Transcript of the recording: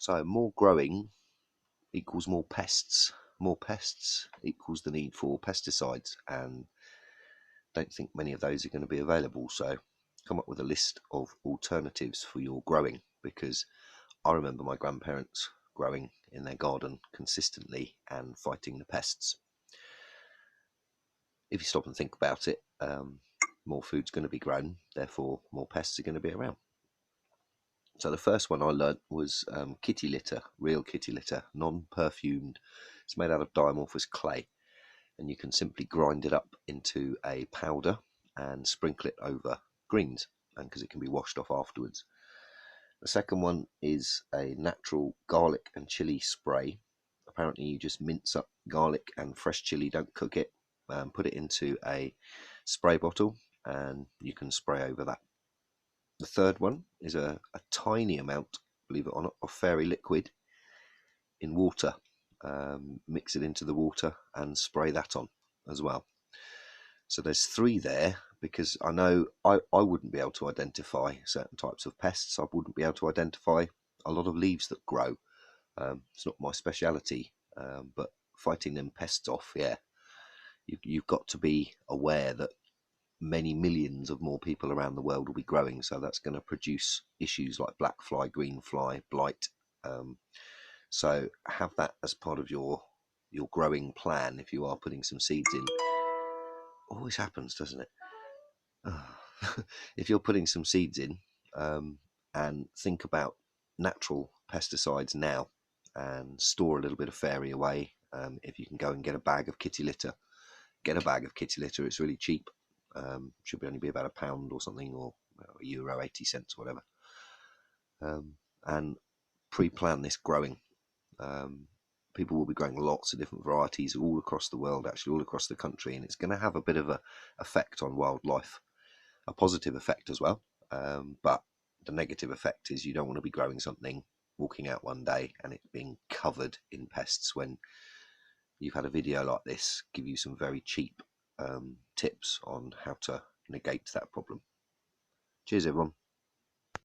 So more growing equals more pests. More pests equals the need for pesticides, and don't think many of those are going to be available. So come up with a list of alternatives for your growing, because I remember my grandparents growing in their garden consistently and fighting the pests. If you stop and think about it, more food's going to be grown, therefore more pests are going to be around. So the first one I learnt was kitty litter, real kitty litter, non-perfumed. It's made out of Diamorphous Clay, and you can simply grind it up into a powder and sprinkle it over greens, and because it can be washed off afterwards. The second one is a natural garlic and chili spray. Apparently you just mince up garlic and fresh chili, don't cook it, put it into a spray bottle and you can spray over that. The third one is a tiny amount, believe it or not, of fairy liquid in water. Mix it into the water and spray that on as well. So there's three there, because I know I wouldn't be able to identify certain types of pests. I wouldn't be able to identify a lot of leaves that grow. It's not my speciality, but fighting them pests off, yeah. You've got to be aware that many millions of more people around the world will be growing, so that's going to produce issues like black fly, green fly, blight. So have that as part of your growing plan if you are putting some seeds in. Always happens, doesn't it? If you're putting some seeds in, and think about natural pesticides now, and store a little bit of fairy away. If you can go and get a bag of kitty litter, get a bag of kitty litter. It's really cheap. Should only be about £1 or something, or €1 80 cents, whatever. And pre-plan this growing. People will be growing lots of different varieties all across the world, actually all across the country, and it's going to have a bit of a effect on wildlife, a positive effect as well. But the negative effect is you don't want to be growing something, walking out one day and it being covered in pests, when you've had a video like this give you some very cheap tips on how to negate that problem. Cheers everyone.